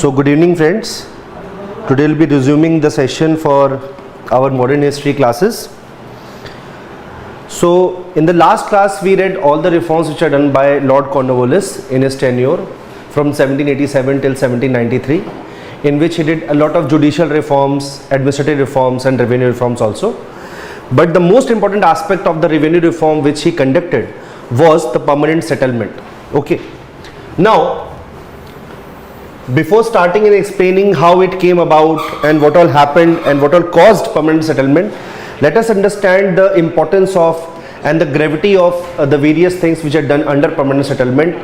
So good evening friends. Today we'll be resuming the session for our modern history classes. So in the last class we read all the reforms which are done by Lord Cornwallis in his tenure from 1787 till 1793, in which he did a lot of judicial reforms, administrative reforms and revenue reforms also. But the most important aspect of the revenue reform which he conducted was the permanent settlement. Okay. Now before starting and explaining how it came about and what all happened and what all caused permanent settlement, let us understand the importance of and the gravity of the various things which are done under permanent settlement.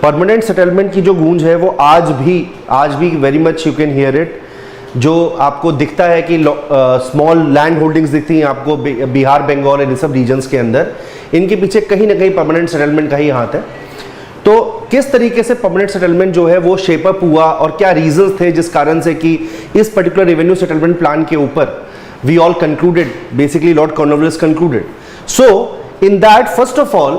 Permanent settlement की जो गूंज है वो आज भी very much you can hear it. जो आपको दिखता है कि स्मॉल लैंड होल्डिंग्स दिखती हैं आपको बिहार, बंगाल इन सब रीजन्स के अंदर, इनके पीछे कहीं ना कहीं परमानेंट सेटलमेंट का ही हाथ है. तो किस तरीके से परमानेंट सेटलमेंट जो है वो शेप अप हुआ और क्या रीजंस थे जिस कारण से कि इस पर्टिकुलर रेवेन्यू सेटलमेंट प्लान के ऊपर we all concluded, basically lord Cornwallis concluded. So in that first of all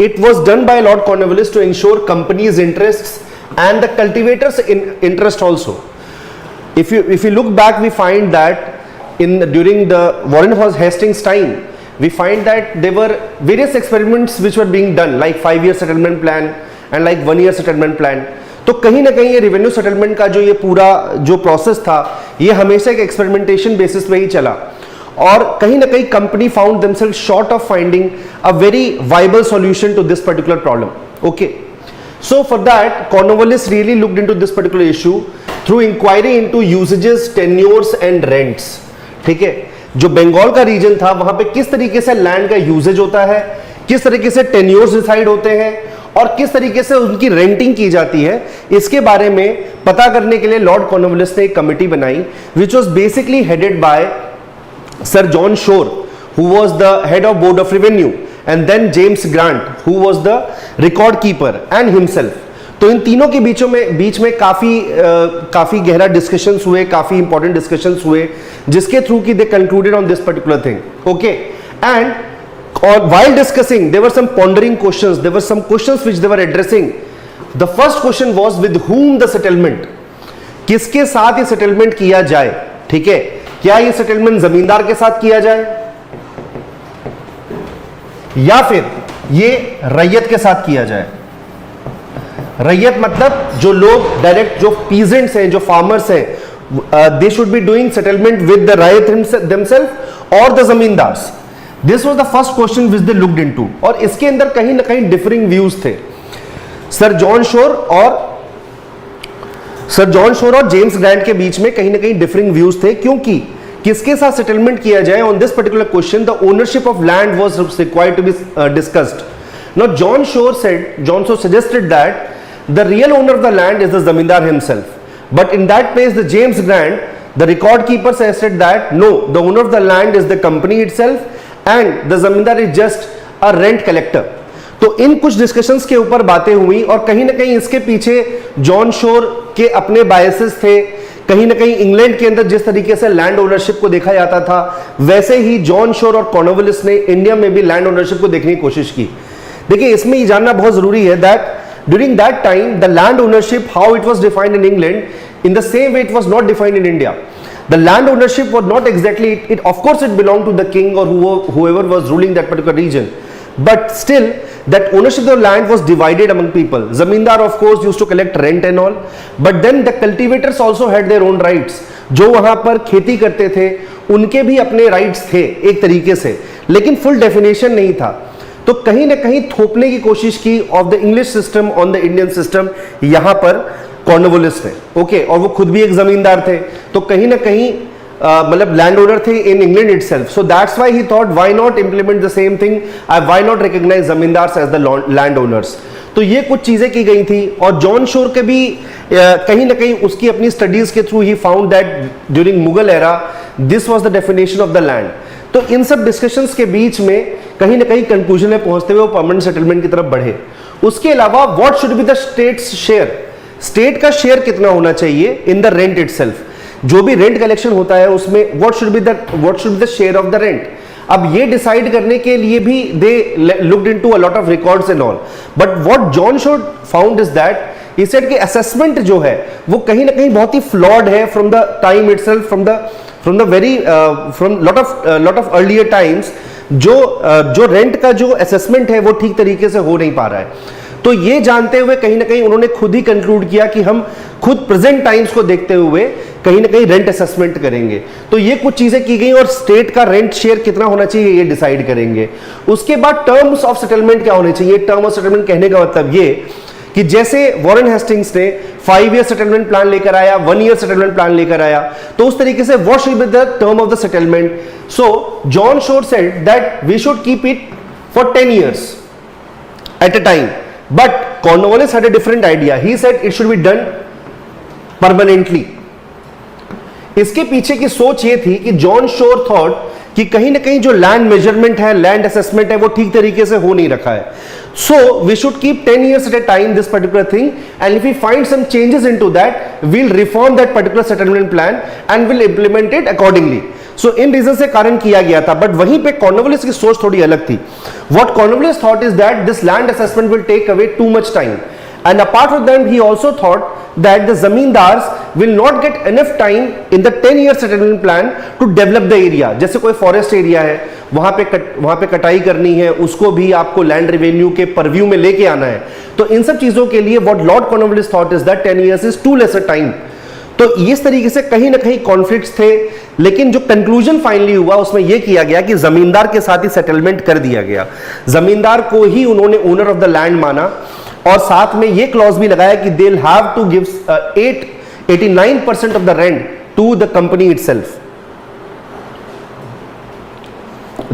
it was done by Lord Cornwallis to ensure companies' interests and the cultivators' interest also. If you look back, we find that during the Warren Hastings' time, we find that there were various experiments which were being done, like 5-year settlement plan and like 1-year settlement plan. तो कहीं ना कहीं ये revenue settlement का जो ये पूरा जो प्रोसेस था ये हमेशा एक एक्सपेरिमेंटेशन बेसिस पे ही चला और कहीं ना कहीं company found themselves short of finding a very viable solution to this particular problem. Okay, so for that Cornwallis really looked into this particular issue through inquiry into usages, tenures and rents. ठीक है, जो बंगाल का reason था वहां पे किस तरीके से लैंड का यूजेज होता है, किस तरीके से टेन्योर्स डिसाइड होते हैं और किस तरीके से उनकी रेंटिंग की जाती है, इसके बारे में पता करने के लिए लॉर्ड कॉर्नवालिस ने एक कमिटी बनाई which was basically headed by Sir John Shore, who was the head of Board of Revenue, and then James Grant, who was the record keeper, and himself. तो इन तीनों के बीच में काफी गहरा डिस्कशंस हुए, काफी इंपॉर्टेंट डिस्कशंस हुए, जिसके थ्रू की दे concluded on this particular thing. Okay, and while discussing there were some pondering questions, there were some questions which they were addressing. The first question was with whom the settlement, किसके साथ ये settlement किया जाए. ठीक है, क्या ये settlement जमींदार के साथ किया जाए या फिर ये रैयत के साथ किया जाए. रैयत मतलब जो लोग डायरेक्ट, जो पीजेंट्स हैं, जो फार्मर्स हैं, they should be doing settlement with the रैयत देमसेल्फ और the zamindars. This was the first question which they looked into और इसके अंदर कहीं ना कहीं डिफरिंग व्यूज थे. सर जॉन शोर और जेम्स ग्रांट के बीच में कहीं ना कहीं डिफरिंग व्यूज थे, क्योंकि किसके साथ सेटलमेंट किया जाए on this particular question the ownership of land was required to be discussed. Now John Shore suggested that the real owner of the land is the zamindar himself, but in that place the James Grant, the record keeper, suggested that no, the owner of the land is the company itself and the zamindar is just a rent collector. तो इन कुछ discussions के ऊपर बातें हुई और कहीं ना कहीं इसके पीछे जॉन शोर के अपने बायसेस थे. कहीं ना कहीं इंग्लैंड के अंदर जिस तरीके से लैंड ओनरशिप को देखा जाता था वैसे ही जॉन शोर और कॉर्नवालिस ने इंडिया में भी लैंड ओनरशिप को देखने की कोशिश की. देखिए, इसमें ये जानना बहुत जरूरी है that during that time the land ownership how it was defined in England in the same way it was not defined in India. The land ownership was not exactly, it of course it belonged to the king or whoever was ruling that particular region, but still that ownership of the land was divided among people. Zamindar of course used to collect rent and all, but then the cultivators also had their own rights. जो वहां पर खेती करते थे उनके भी अपने rights थे एक तरीके से, लेकिन फुल डेफिनेशन नहीं था. तो कहीं ना कहीं थोपने की कोशिश की of the English system on the Indian system यहां पर कॉर्नवालिस ने. ओके, और वो खुद भी एक जमींदार थे, तो कहीं ना कहीं मतलब लैंड ओनर थे in England itself. So that's why he thought why not implement the same thing, why not recognise zamindars as the land owners. तो ये कुछ चीजें की गई थी और जॉन शोर के भी कहीं ना कहीं उसकी अपनी स्टडीज के through he found that during Mughal era this was the definition of the land. तो इन सब डिस्कशंस के बीच में कहीं ना कहीं कंक्लूजन में पहुंचते हुए वो परमानेंट सेटलमेंट की तरफ बढ़े. उसके अलावा what should be the states share, state का शेयर कितना होना चाहिए इन द रेंट इटसेल्फ. जो भी रेंट कलेक्शन होता है उसमें what should be the share of the rent. अब ये डिसाइड करने के लिए भी they looked into a lot of records and all, but what John Shore found is that he said कि assessment जो है वो कहीं ना कहीं बहुत ही flawed है from the time itself, from the very from lot of earlier times. जो रेंट का जो असेसमेंट है वो ठीक तरीके से हो नहीं पा रहा है. तो ये जानते हुए कहीं ना कहीं उन्होंने खुद ही कंक्लूड किया कि हम खुद प्रेजेंट टाइम्स को देखते हुए कहीं ना कहीं रेंट असेसमेंट करेंगे. तो ये कुछ चीजें की गई और स्टेट का रेंट शेयर कितना होना चाहिए ये डिसाइड करेंगे. उसके बाद टर्म्स ऑफ सेटलमेंट क्या होने चाहिए. टर्म ऑफ सेटलमेंट कहने का मतलब ये कि जैसे वॉरेन हेस्टिंग्स ने 5 ईयर सेटलमेंट प्लान लेकर आया, 1 ईयर सेटलमेंट प्लान लेकर आया, तो उस तरीके से what should be the term of the settlement. So John Shore said that we should keep it for 10 years at a time. But Cornwallis had a different idea. He said it should be done permanently. इसके पीछे की सोच ये थी कि John Shore thought कि कहीं ना कहीं जो लैंड मेजरमेंट है, लैंड असेसमेंट है, वो ठीक तरीके से हो नहीं रखा है. So we should keep 10 years at a time this particular thing, and if we find some changes into that, we'll reform that particular settlement plan and will implement it accordingly. So इन reason से कारण किया गया था. But वहीं पे Cornwallis की सोच थोड़ी अलग थी. What Cornwallis thought is that this land assessment will take away too much time, and apart from that he also thought that the zamindars will not get enough time in the 10 year settlement plan to develop the area. जैसे कोई forest area है, वहां पे कटाई करनी है, उसको भी आपको लैंड रेवेन्यू के परव्यू में लेके आना है. तो इन सब चीजों के लिए what lord Cornwallis thought is that 10 years is too less a time. तो इस तरीके से कहीं ना कहीं कॉन्फ्लिक्ट्स थे, लेकिन जो कंक्लूजन फाइनली हुआ उसमें यह किया गया कि जमींदार के साथ ही सेटलमेंट कर दिया गया. जमींदार को ही उन्होंने ओनर ऑफ द लैंड माना और साथ में यह क्लॉज भी लगाया कि they will have to give 89% of the rent to the company itself.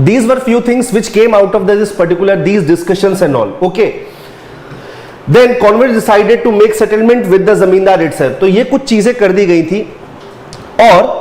These were few things which came out of these discussions and all. Okay. Then Cornwallis decided to make settlement with the जमींदार itself. तो ये कुछ चीजें कर दी गई थी और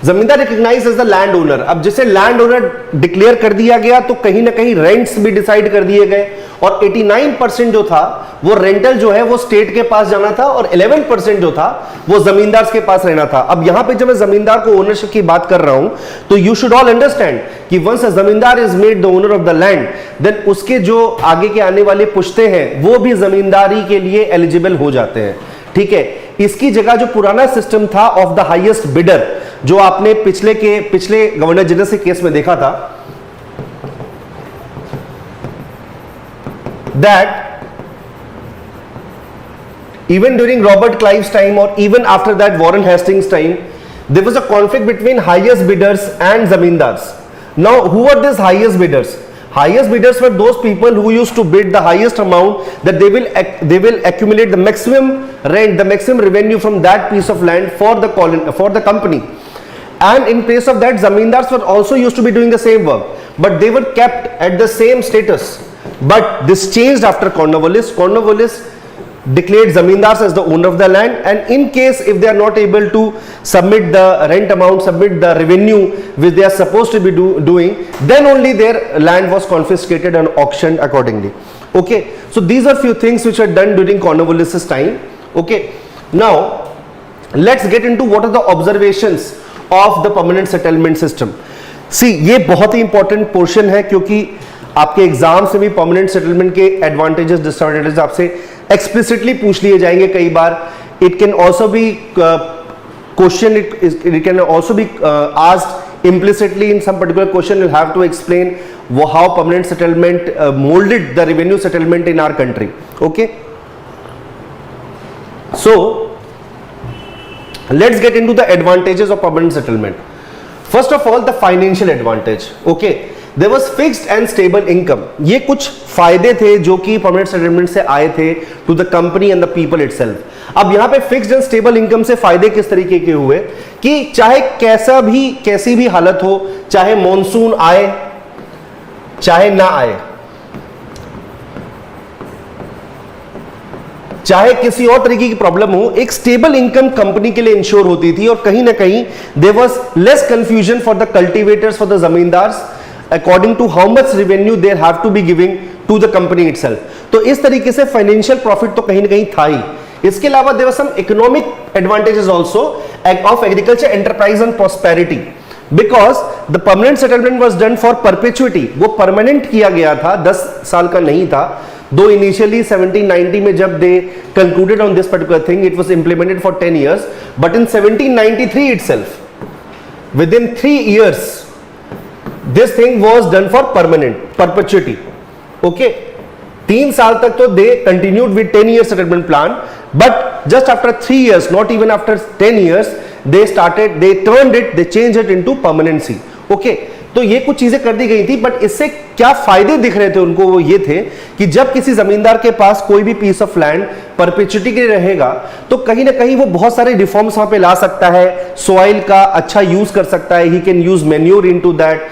zamindar recognise as the land owner. अब जैसे लैंड ओनर डिक्लेयर कर दिया गया तो कहीं ना कहीं रेंट्स भी डिसाइड कर दिए गए और 89% जो था वो रेंटल जो है वो स्टेट के पास जाना था और 11% जो था वो जमींदार के पास रहना था. अब यहां पे जब मैं जमींदार को ओनरशिप की बात कर रहा हूं तो यू शुड ऑल अंडरस्टैंड कि once a zamindar is made the owner of the land, then उसके जो आगे के आने वाले पुश्ते हैं वो भी जमींदारी के लिए एलिजिबल हो जाते हैं. ठीक है. इसकी जगह जो पुराना सिस्टम था ऑफ द हाईएस्ट बिडर, जो आपने पिछले गवर्नर जनरल के केस में देखा था, that even during Robert Clive's time or even after that Warren Hastings' time, there was a conflict between highest bidders and zamindars. Now who are these highest bidders? Highest bidders were those people who used to bid the highest amount that they will accumulate the maximum rent, the maximum revenue from that piece of land for the company. And in place of that, zamindars were also used to be doing the same work, but they were kept at the same status. But this changed after Cornwallis. Cornwallis declared zamindars as the owner of the land, and in case if they are not able to submit the rent amount, submit the revenue which they are supposed to be doing, then only their land was confiscated and auctioned accordingly. Okay, so these are few things which are done during Cornwallis's time. Okay, now let's get into what are the observations of the permanent settlement system. See, ये बहुत ही important portion है क्योंकि आपके exam से भी permanent settlement के advantages disadvantages आपसे explicitly पूछ लिए जाएंगे कई बार. It can also be question, it can also be asked implicitly in some particular question. You'll have to explain how permanent settlement molded the revenue settlement in our country. Okay, so let's get into the advantages of permanent settlement. First of all, the financial advantage. Okay, there was fixed and stable income. ये कुछ फायदे थे जो कि permanent settlement से आए थे to the company and the people itself. अब यहाँ पे fixed and stable income से फायदे किस तरीके के हुए कि चाहे कैसी भी हालत हो, चाहे मॉनसून आए चाहे ना आए, चाहे किसी और तरीके की प्रॉब्लम हो, एक स्टेबल इनकम कंपनी के लिए इंश्योर होती थी. और कहीं ना कहीं there was less confusion for the cultivators, for the zamindars according to how much revenue they have to be giving to the company itself. तो इस तरीके से फाइनेंशियल प्रॉफिट तो कहीं ना कहीं था ही. इसके अलावा there were some economic advantages also of agriculture enterprise and prosperity, because the permanent settlement was done for perpetuity. वो परमानेंट किया गया था, 10 साल का नहीं था. Though initially 1790 में जब they concluded on this particular thing, it was implemented for 10 years, but in 1793 itself, within 3 years, this thing was done for perpetuity. Okay, 3 साल तक तो they continued with 10 years settlement plan, but just after 3 years, not even after 10 years, they changed it into permanency. Okay, तो ये कुछ चीजें कर दी गई थी, बट इससे क्या फायदे दिख रहे थे उनको, वो ये थे कि जब किसी जमींदार के पास कोई भी पीस ऑफ लैंड परपेचुइटी के लिए रहेगा तो कहीं ना कहीं वो बहुत सारे रिफॉर्म्स वहां पे ला सकता है, सॉइल का अच्छा यूज कर सकता है, he can use manure into that,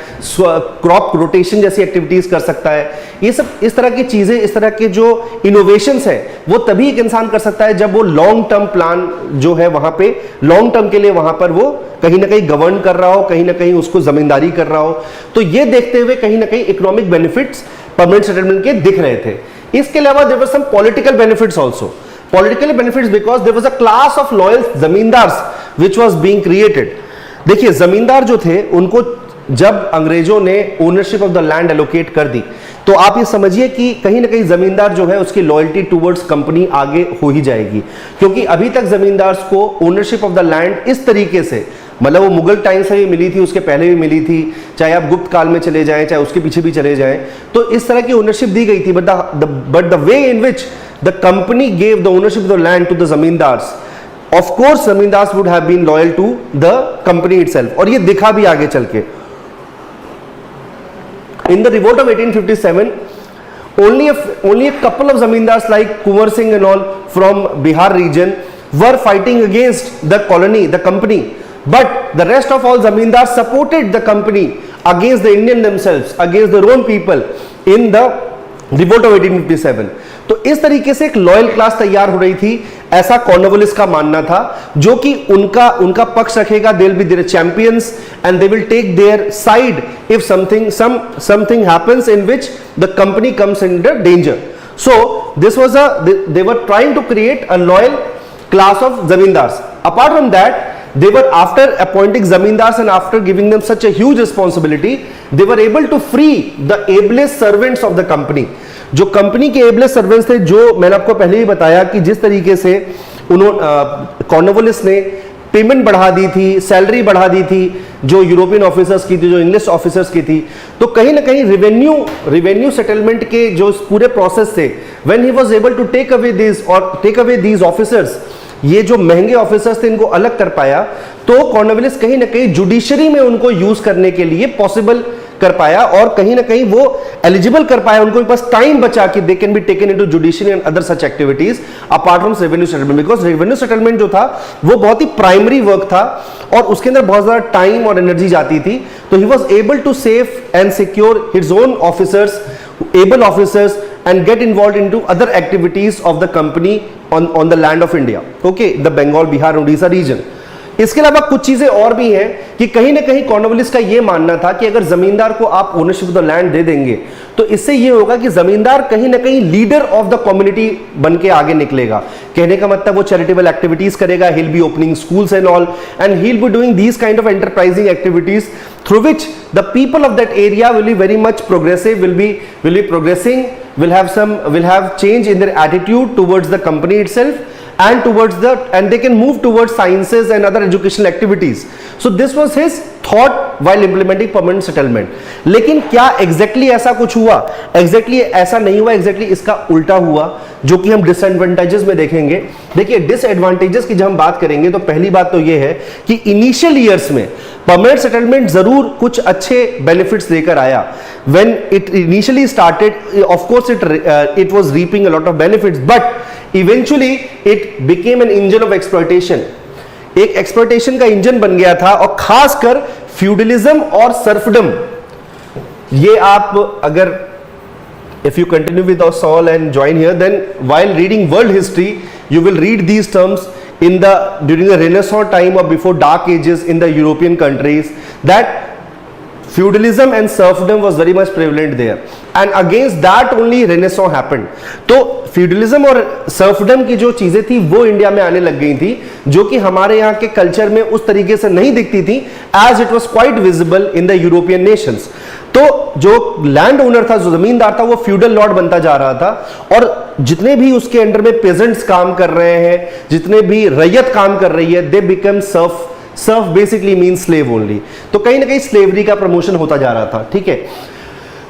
crop rotation जैसी एक्टिविटीज कर सकता है। ये सब इस तरह की चीजें, इस तरह के जो इनोवेशंस है वो तभी एक इंसान कर सकता है जब वो लॉन्ग टर्म प्लान जो है वहां पे लॉन्ग टर्म के लिए वहां पर वो कहीं ना कहीं गवर्न कर रहा हो, कहीं ना कहीं उसको जमींदारी कर रहा हो। तो ये देखते हुए कहीं ना कहीं इकोनॉमिक बेनिफिट्स परमानेंट सेटलमेंट के दिख रहे थे। इसके अलावा there were some political benefits also, political benefits because there was a class of loyal zamindars which was being created. देखिए जमींदार जो थे उनको जब अंग्रेजों ने ownership of the land allocate कर दी तो आप ये समझिए कि कहीं ना कहीं जमींदार जो है उसकी लॉयल्टी टुवर्ड्स कंपनी आगे हो ही जाएगी, क्योंकि अभी तक जमींदार को ओनरशिप ऑफ द लैंड इस तरीके से, मतलब वो मुगल टाइम से भी मिली थी, उसके पहले भी मिली थी, चाहे आप गुप्त काल में चले जाएं, चाहे उसके पीछे भी चले जाएं, तो इस तरह की ओनरशिप दी गई थी। But the way in which the company gave the ownership of the land to the zamindars, of course zamindars would have been loyal to the company itself. और ये दिखा भी आगे चल के। In the revolt of 1857, only a couple of zamindars like Kunwar Singh and all from Bihar region were fighting against the colony, the company. But the rest of all zamindars supported the company against the Indian themselves, against their own people in the revolt of 1857. तो इस तरीके से एक loyal class तैयार हो रही थी, ऐसा कॉर्नवालिस का मानना था, जो कि उनका पक्ष रखेगा। They will be their champions and they will take their side if something happens in which the company comes under danger. So this was they were trying to create a loyal class of zamindars. Apart from that, they were, after appointing zamindars and after giving them such a huge responsibility, they were able to free the ablest servants of the company. जो company के ablest servants थे, जो मैंने आपको पहले ही बताया कि जिस तरीके से उन्होंने कॉर्नवालिस ने पेमेंट बढ़ा दी थी, सैलरी बढ़ा दी थी, जो यूरोपियन ऑफिसर्स की थी, जो इंग्लिश ऑफिसर्स की थी, तो कहीं ना कहीं रिवेन्यू सेटलमेंट के जो पूरे प्रोसेस थे, when he was able to take away these officers, ये जो महंगे ऑफिसर्स थे इनको अलग कर पाया, तो कॉर्नवालिस कहीं ना कहीं जुडिशरी में उनको यूज करने के लिए पॉसिबल कर पाया और कहीं ना कहीं वो एलिजिबल कर पाया, उनको पास टाइम बचा कि they can be taken into judiciary and other such activities apart from revenue settlement. Because revenue settlement जो था वो बहुत ही प्राइमरी वर्क था और उसके अंदर बहुत ज्यादा टाइम और एनर्जी जाती थी। तो he was able to save and secure his own officers, able officers, and get involved into other activities of the company on the land of India, okay, the Bengal, Bihar, Odisha region. इसके अलावा कुछ चीजें और भी हैं कि कहीं ना कहीं कॉर्नवालिस का यह मानना था कि अगर जमींदार को आप ओनरशिप ऑफ द लैंड दे देंगे तो इससे यह होगा कि जमींदार कहीं ना कहीं लीडर ऑफ द कम्युनिटी बन के आगे निकलेगा। कहने का मतलब वो चैरिटेबल एक्टिविटीज करेगा, he will be opening schools and all, and he will be doing these kind of enterprising activities through which the people of that area will be very much progressive, will be progressing, will have change in their attitude towards the company itself and they can move towards sciences and other educational activities. So this was his thought while implementing permanent settlement. लेकिन क्या exactly ऐसा कुछ हुआ? Exactly ऐसा नहीं हुआ, exactly इसका उल्टा हुआ, जो कि हम disadvantages में देखेंगे। देखिए disadvantages की जब हम बात करेंगे तो पहली बात तो ये है कि initial years में permanent settlement जरूर कुछ अच्छे benefits लेकर आया। When it initially started, of course it was reaping a lot of benefits, but eventually it became an engine of exploitation. एक एक्सप्लॉयटेशन का इंजन बन गया था और खासकर फ्यूडलिज्म और सर्फडम। ये आप अगर if you continue with our Saul and join here, then while reading world history you will read these terms during the Renaissance time or before Dark Ages in the European countries, that feudalism and serfdom was very much prevalent there, and against that only Renaissance happened. तो feudalism और serfdom की जो चीजें थी वो India में आने लग गई थी, जो कि हमारे यहाँ के कल्चर में उस तरीके से नहीं दिखती थी, as it was quite visible in the European nations. तो जो लैंड ओनर था, जो जमींदार था, वो फ्यूडल लॉर्ड बनता जा रहा था और जितने भी उसके अंडर में पेजेंट्स काम कर रहे हैं, जितने भी रैयत काम कर रही है, they become Surf. Surf basically means slave only. तो कहीं ना कहीं स्लेवरी का प्रमोशन होता जा रहा था. ठीक है.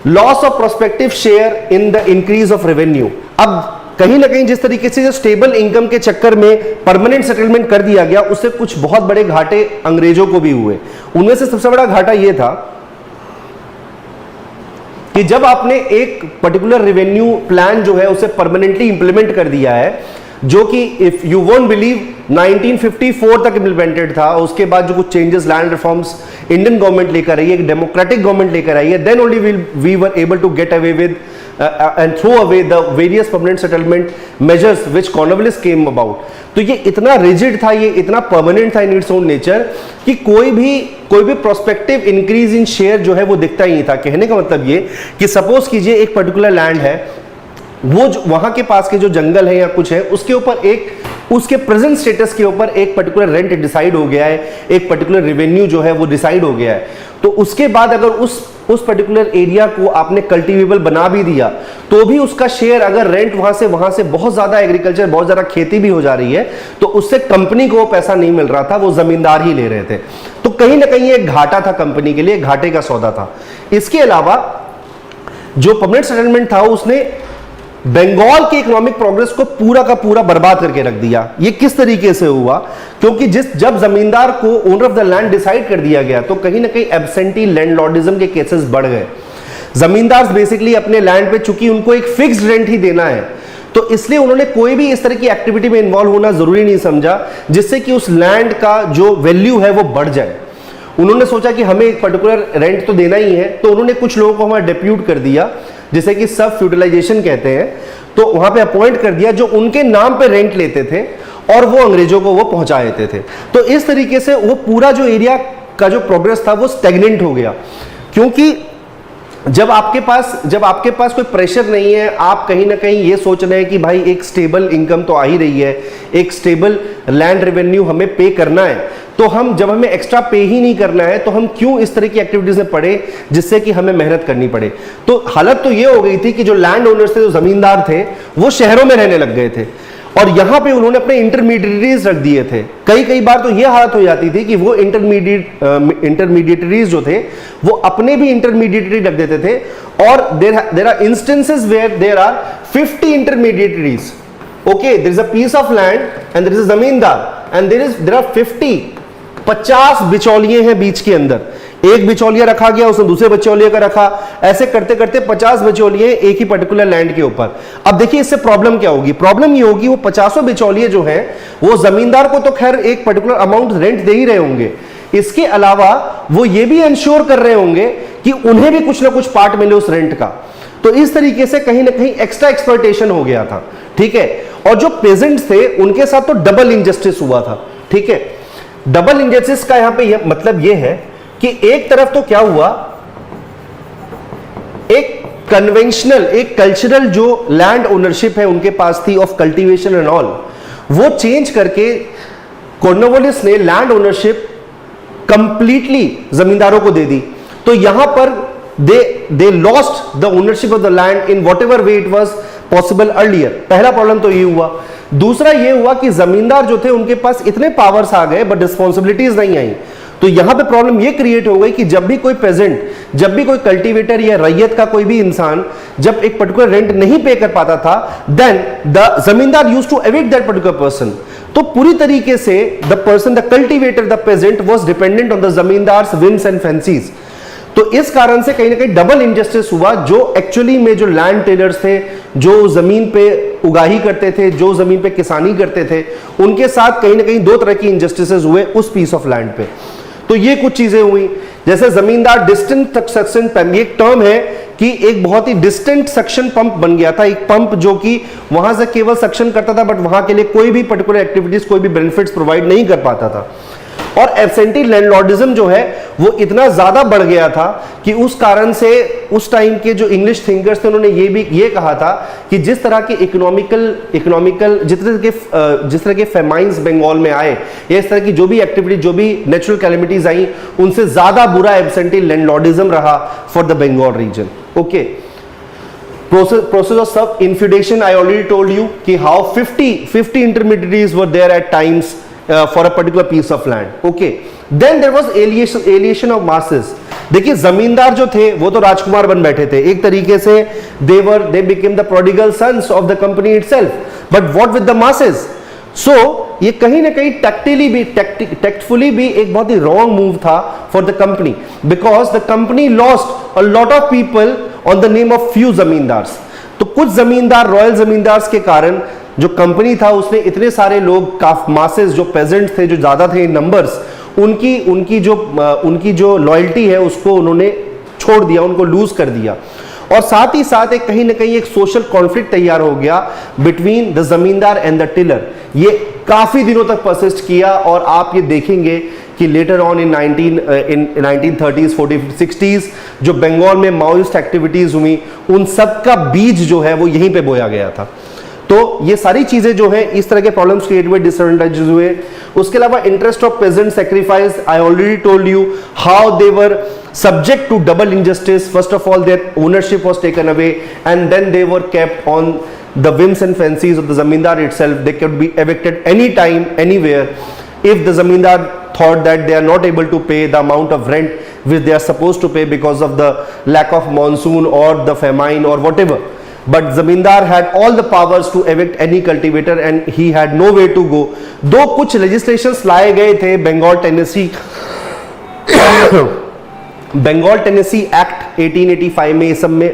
Loss of prospective share in the increase of revenue. अब कहीं ना कहीं जिस तरीके से जो स्टेबल इनकम के चक्कर में परमानेंट सेटलमेंट कर दिया गया, उससे कुछ बहुत बड़े घाटे अंग्रेजों को भी हुए. उनमें से सबसे बड़ा घाटा यह था कि जब आपने एक पर्टिकुलर रेवेन्यू प्लान जो है उसे परमानेंटली इंप्लीमेंट कर दिया है, जो कि इफ यू वोंट बिलीव 1954 तक इंप्लीमेंटेड था, उसके बाद जो कुछ changes land reforms Indian government लेकर आई है, एक डेमोक्रेटिक गवर्नमेंट लेकर आई है, then only we were able to get away with and throw away the various permanent settlement measures which Cornwallis came about. तो ये इतना rigid था, ये इतना permanent था in its own nature कि कोई भी prospective increase in share जो है वो दिखता ही नहीं था. कहने का मतलब ये कि suppose कीजिए एक particular land है, वो वहां के पास के जो जंगल है या कुछ है, उसके ऊपर उसके प्रेजेंट स्टेटस के ऊपर एक पर्टिकुलर रेंट डिसाइड हो गया है, एक पर्टिकुलर रेवेन्यू जो है वो डिसाइड हो गया है. तो उसके बाद अगर उस पर्टिकुलर एरिया को आपने कल्टीवेबल बना भी दिया, तो भी उसका शेयर अगर रेंट वहां से बहुत ज्यादा एग्रीकल्चर, बहुत ज्यादा खेती भी हो जा रही है, तो उससे कंपनी को पैसा नहीं मिल रहा था, वो जमींदार ही ले रहे थे. तो कहीं ना कहीं एक घाटा था कंपनी के लिए, घाटे का सौदा था. इसके अलावा जो परमानेंट सेटलमेंट था उसने बंगाल के इकोनॉमिक प्रोग्रेस को पूरा का पूरा बर्बाद करके रख दिया. ये किस तरीके से हुआ? क्योंकि जब जमींदार को owner of the land decide कर दिया गया, तो कहीं ना कहीं एब्सेंटी लैंडलॉर्डिज्म के केसेस बढ़ गए. जमींदार बेसिकली अपने लैंड पे, चूंकि उनको एक फिक्स्ड रेंट ही देना है, तो इसलिए उन्होंने कोई भी इस तरह की एक्टिविटी में इन्वॉल्व होना जरूरी नहीं समझा जिससे कि उस लैंड का जो वैल्यू है वो बढ़ जाए. उन्होंने सोचा कि हमें एक पर्टिकुलर रेंट तो देना ही है, तो उन्होंने कुछ लोगों को वहां डेप्यूट कर दिया, जिसे कि सब फ्यूडलाइजेशन कहते हैं. तो वहां पे अपॉइंट कर दिया जो उनके नाम पे रेंट लेते थे और वो अंग्रेजों को वो पहुंचा देते थे. तो इस तरीके से वो पूरा जो एरिया का जो प्रोग्रेस था वो स्टैग्नेंट हो गया. क्योंकि जब आपके पास कोई प्रेशर नहीं है, आप कहीं ना कहीं ये सोच रहे हैं कि भाई एक स्टेबल इनकम तो आ ही रही है, एक स्टेबल लैंड रेवेन्यू हमें पे करना है, तो जब हमें एक्स्ट्रा पे ही नहीं करना है, तो हम क्यों इस तरह की एक्टिविटीज में पड़े जिससे कि हमें मेहनत करनी पड़े. तो हालत तो ये हो गई थी कि जो लैंड ओनर्स थे, जो जमींदार थे, वो शहरों में रहने लग गए थे और यहां पे उन्होंने अपने इंटरमीडिएटरीज रख दिए थे. कई बार तो ये हालत हो जाती थी कि वो इंटरमीडिएटरीज जो थे वो अपने भी इंटरमीडिएटरी रख देते थे. और there are instances where there are 50 intermediaries. Okay, there is a piece of land and there is a zamindar and there are 50 बिचौलिए हैं बीच के अंदर. एक बिचौलिया रखा गया, उसने दूसरे बिचौलिए का रखा, ऐसे करते करते 50 बिचौलिए एक ही पर्टिकुलर लैंड के ऊपर. अब देखिए इससे प्रॉब्लम क्या होगी? प्रॉब्लम ये होगी वो 50 बिचौलिए जो हैं वो जमींदार को तो खैर एक पर्टिकुलर अमाउंट रेंट दे ही रहे होंगे, इसके अलावा वो ये भी इंश्योर कर रहे होंगे कि उन्हें भी कुछ ना कुछ पार्ट मिले उस रेंट का. तो इस तरीके से कहीं ना कहीं एक्स्ट्रा एक्सप्लॉयटेशन हो गया था. ठीक है. और जो पेजेंट्स थे उनके साथ तो डबल इंजस्टिस हुआ था. ठीक है. डबल इंजस्टिस का यहां पे मतलब यह है कि एक तरफ तो क्या हुआ, एक कन्वेंशनल, एक कल्चरल जो लैंड ओनरशिप है उनके पास थी ऑफ कल्टीवेशन एंड ऑल, वो चेंज करके कॉर्नवालिस ने लैंड ओनरशिप कंप्लीटली जमींदारों को दे दी. तो यहां पर they lost the ownership of the land in what ever way it was possible earlier. पहला प्रॉब्लम तो ये हुआ. दूसरा ये हुआ कि जमींदार जो थे उनके पास इतने पावर्स आ गए बट रिस्पॉन्सिबिलिटीज नहीं आई. तो यहां पे प्रॉब्लम ये क्रिएट हो गई कि जब भी कोई पेजेंट, जब भी कोई कल्टीवेटर या रैयत का कोई भी इंसान जब एक पर्टिकुलर रेंट नहीं पे कर पाता था, then the zamindar used to evict that particular person. तो पूरी तरीके से the person, the cultivator, the peasant was dependent on the zamindars whims and fancies. तो इस कारण से कहीं ना कहीं डबल इंजस्टिस हुआ. जो एक्चुअली में जो लैंड टेलर्स थे, जो जमीन पे उगाही करते थे, जो जमीन पे किसानी करते थे, उनके साथ कहीं ना कहीं दो तरह की इंजस्टिसेस हुए उस पीस ऑफ लैंड पे. तो ये कुछ चीजें हुई, जैसे जमींदार डिस्टेंट सक्शन पंप, एक टर्म है कि एक बहुत ही डिस्टेंट सक्शन पंप बन गया था. एक पंप जो कि वहां से केवल सक्शन करता था बट वहां के लिए कोई भी पर्टिकुलर एक्टिविटीज, कोई भी बेनिफिट्स प्रोवाइड नहीं कर पाता था. और एब्सेंटी लैंडलॉर्डिज्म जो है वो इतना ज्यादा बढ़ गया था कि उस कारण से उस टाइम के जो इंग्लिश थिंकर्स थे उन्होंने ये कहा था कि जिस तरह के इकोनॉमिकल जिस तरह के फेमाइंस बंगाल में आए या इस तरह की जो भी एक्टिविटी जो भी नेचुरल कैलेमिटीज आई उनसे ज्यादा बुरा एब्सेंटी लैंडलॉर्डिज्म रहा for the Bengal region. Okay, process of sub infeudation, I already told you कि how 50 intermediaries were there at times for a particular piece of land. Okay, then there was alienation of masses. देखिए जमींदार जो थे वो तो राजकुमार बन बैठे थे एक तरीके से, they became the prodigal sons of the company itself. But what with the masses? So ये कहीं ना कहीं tactfully भी एक बहुत ही wrong move था for the company, because the company lost a lot of people on the name of few zamindars. तो कुछ जमींदार, रॉयल जमींदार्स के कारण जो कंपनी था उसने इतने सारे लोग, मासेस जो पेजेंट थे, जो ज्यादा थे इन नंबर्स, उनकी जो लॉयल्टी है उसको उन्होंने छोड़ दिया, उनको लूज कर दिया. और साथ ही साथ एक कहीं ना कहीं एक सोशल कॉन्फ्लिक्ट तैयार हो गया बिटवीन द जमींदार एंड द टिलर. ये काफी दिनों तक परसिस्ट किया और आप ये देखेंगे कि later on in 1930s 40s 60s जो बंगाल में माओइस्ट एक्टिविटीज हुई उन सब का बीज जो है वो यहीं पे बोया गया था. तो ये सारी चीजें जो है इस तरह के प्रॉब्लम्स क्रिएट हुए, डिसएडवांटेजेस हुए. उसके अलावा interest of peasant sacrifice, I already told you how they were subject to double injustice. First of all, their ownership was taken away and then they were kept on the whims and fancies of the zamindar itself. They could be evicted anytime, anywhere. If the zamindar thought that they are not able to pay the amount of rent which they are supposed to pay because of the lack of monsoon or the famine or whatever. But zamindar had all the powers to evict any cultivator and he had no way to go. दो कुछ legislations लाए गए थे Bengal Tennessee act 1885 में, इस सब में.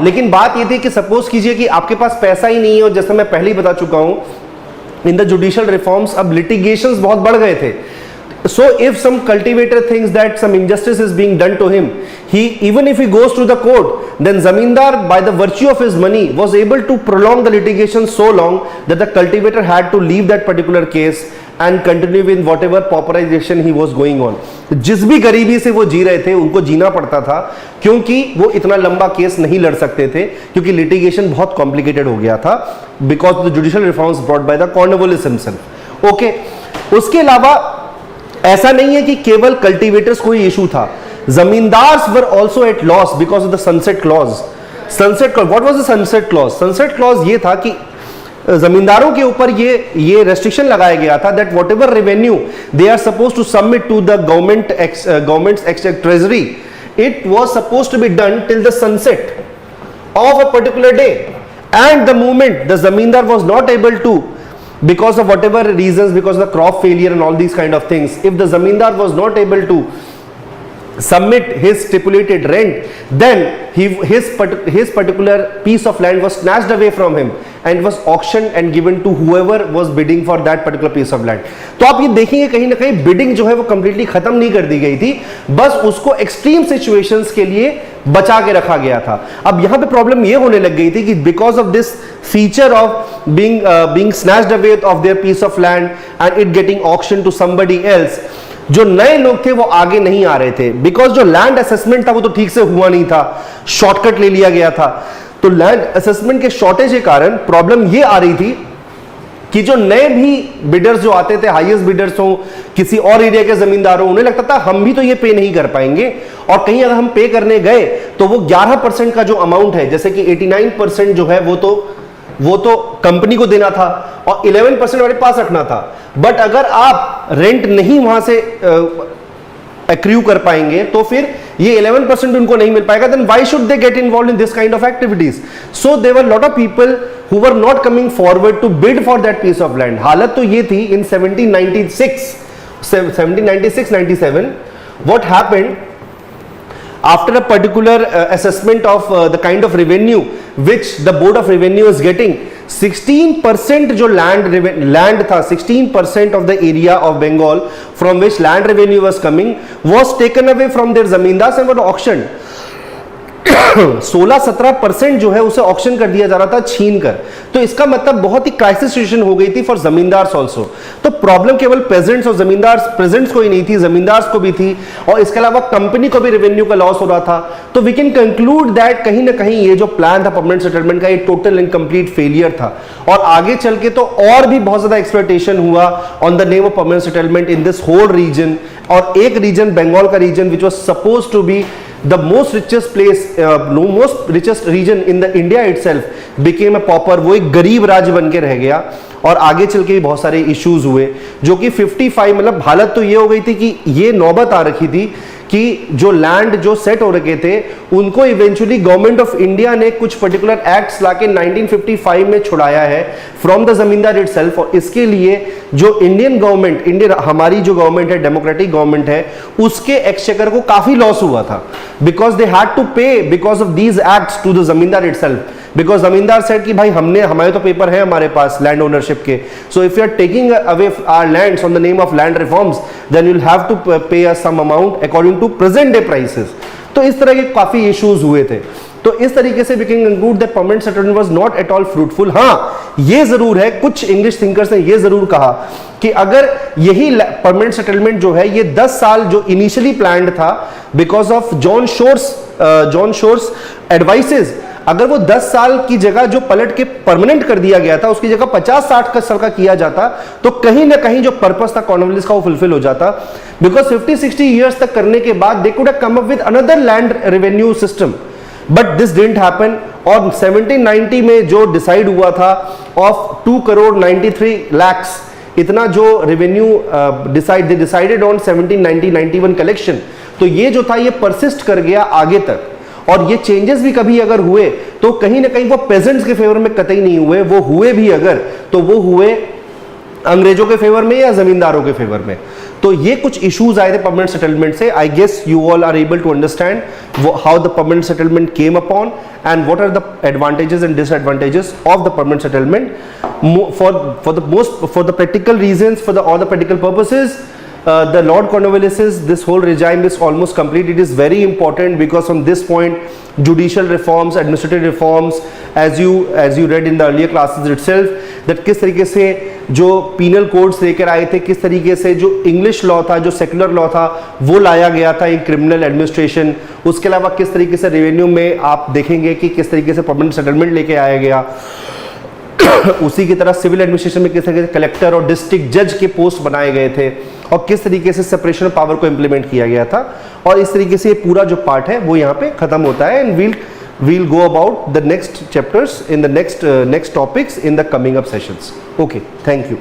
लेकिन बात ये थी कि सपोज कीजिए कि आपके पास पैसा ही नहीं है, और जैसा मैं पहले ही बता चुका हूं इन द जुडिशियल रिफॉर्म्स अब लिटिगेशंस बहुत बढ़ गए थे. So if some cultivator thinks that some injustice is being done to him, even if he goes to the court, then zamindar by the virtue of his money was able to prolong the litigation so long that the cultivator had to leave that particular case and continue with whatever pauperization he was going on. जिस भी गरीबी से वो जी रहे थे उनको जीना पड़ता था क्योंकि वो इतना लंबा केस नहीं लड़ सकते थे क्योंकि लिटिगेशन बहुत कॉम्प्लिकेटेड हो गया था because of the judicial reforms brought by the Cornwallis himself. Okay, उसके अलावा ऐसा नहीं है कि केवल कल्टीवेटर्स को ही इशू था. Zamindars were also at loss because of the sunset clause. Sunset clause, what was the sunset clause? Sunset clause ये था कि जमींदारों के ऊपर ये रेस्ट्रिक्शन लगाया गया था that whatever revenue they are suppose to submit to the government's treasury, it was suppose to be done till the sunset of a particular day. And the moment the zamindar was not able to, because of whatever reasons, because of the crop failure and all these kind of things, if the zamindar was not able to submit his stipulated rent, then his particular piece of land was snatched away from him and was auctioned and given to whoever was bidding for that particular piece of land. तो आप ये देखेंगे कहीं ना कहीं bidding जो है वो completely खत्म नहीं कर दी गई थी, बस उसको एक्सट्रीम सिचुएशंस के लिए बचा के रखा गया था. अब यहां पे प्रॉब्लम ये होने लग गई थी कि because of this feature of being snatched away of their piece of land and it getting auctioned to somebody else, जो नए लोग थे वो आगे नहीं आ रहे थे बिकॉज जो लैंड असेसमेंट था वो तो ठीक से हुआ नहीं था, शॉर्टकट ले लिया गया था. तो लैंड असेसमेंट के शॉर्टेज के कारण प्रॉब्लम ये आ रही थी कि जो नए भी बिडर्स जो आते थे, हाईएस्ट बिडर्स हो, किसी और एरिया के जमींदार हो, उन्हें लगता था हम भी तो ये पे नहीं कर पाएंगे और कहीं अगर हम पे करने गए तो वो 11% का जो अमाउंट है, जैसे कि 89% जो है वो तो कंपनी को देना था और 11% हमारे पास रखना था. बट अगर आप रेंट नहीं वहां से एक्रू कर पाएंगे तो फिर ये 11% उनको नहीं मिल पाएगा. Then why should they get involve in this kind of activities? So there were lot of people who were not coming forward to bid for that piece of land. हालत तो ये थी in 1796-97 what happened after a particular assessment of the kind of revenue which the board of revenue is getting, 16% जो land था, 16% of the area of Bengal from which land revenue was coming was taken away from their zamindars and were auctioned. 16-17% जो है उसे auction कर दिया जा रहा था छीन कर। तो इसका मतलब बहुत ही क्राइसिस सिचुएशन हो गई थी फॉर जमींदार्स ऑल्सो। तो प्रॉब्लम केवल पेजेंट्स और जमींदार प्रेजेंट्स को ही नहीं थी, जमींदार्स को भी थी, और इसके अलावा कंपनी को भी रेवेन्यू का लॉस हो रहा था। तो वी कैन कंक्लूड दैट कहीं ना कहीं ये जो प्लान था परमानेंट सेटलमेंट का, ये टोटल एंड कंप्लीट फेलियर था। और आगे चल के तो और भी बहुत ज्यादा एक्सप्लॉयटेशन हुआ on the name of permanent settlement in this whole region. और एक रीजन, बंगाल का region, which was suppose to be the most richest place, most richest region in the India itself became a pauper, वो एक गरीब राज्य बन के रह गया। और आगे चल के भी बहुत सारे इश्यूज हुए जो कि 55, मतलब हालत तो ये हो गई थी कि ये नौबत आ रखी थी कि जो लैंड जो सेट हो रखे थे उनको इवेंचुअली गवर्नमेंट ऑफ इंडिया ने कुछ पर्टिकुलर एक्ट्स लाके 1955 में छुड़ाया है फ्रॉम द जमींदार इटसेल्फ। और इसके लिए जो इंडियन गवर्नमेंट, हमारी जो गवर्नमेंट है, डेमोक्रेटिक गवर्नमेंट है, उसके एक्सचेकर को काफी लॉस हुआ था because they had to pay because of these acts to the zamindar itself. Because zamindar said कि भाई हमारे तो पेपर है हमारे पास लैंड ओनरशिप के, so if you are taking away our lands on the name of land reforms then you will have to pay us some amount according to present day prices. तो इस तरह के काफी issues हुए थे। तो इस तरीके से we can conclude that permanent settlement was not at all fruitful. हाँ, ये जरूर है, कुछ इंग्लिश थिंकर्स ने ये जरूर कहा कि अगर यही परमानेंट सेटलमेंट जो है ये 10 साल जो इनिशियली प्लान्ड था because of John shores advices, अगर वो 10 साल की जगह जो पलट के परमानेंट कर दिया गया था उसकी जगह 50-60 साल का किया जाता तो कहीं ना कहीं जो पर्पस था कॉर्नवालिस का वो फुलफिल हो जाता। बिकॉज 50-60 ईयर्स तक करने के बाद they could have come up with another land revenue system, but this didn't happen. और 1790 में जो डिसाइड हुआ था ऑफ 2,93 लाख, इतना जो रेवेन्यू डिसाइडेड ऑन 1790-91 कलेक्शन, तो ये जो था ये परसिस्ट कर गया आगे तक। और ये चेंजेस भी कभी अगर हुए तो कहीं ना कहीं वो पेजेंट्स के फेवर में कतई नहीं हुए, वो हुए भी अगर तो वो हुए अंग्रेजों के फेवर में या जमींदारों के फेवर में। तो ये कुछ इश्यूज आए थे परमानेंट सेटलमेंट से। I guess you all are able to understand how the permanent settlement came upon and what are the advantages and disadvantages of the permanent settlement for the practical reasons, for all the practical purposes. The Lord Cornwallis's this whole regime is almost complete. It is very important because from this point judicial reforms, administrative reforms, as you read in the earlier classes itself, that किस तरीके से जो penal codes लेकर आए थे, किस तरीके से जो English law था, जो secular law था, वो लाया गया था in criminal administration। उसके अलावा किस तरीके से revenue में आप देखेंगे कि किस तरीके से permanent settlement लेके आया गया। उसी की तरह सिविल एडमिनिस्ट्रेशन में किस तरीके से कलेक्टर और डिस्ट्रिक्ट जज के पोस्ट बनाए गए थे और किस तरीके से सेपरेशन ऑफ पावर को इंप्लीमेंट किया गया था। और इस तरीके से ये पूरा जो पार्ट है वो यहाँ पे खत्म होता है। And we'll go about the next chapters in the next topics in the coming up sessions. Okay, thank you.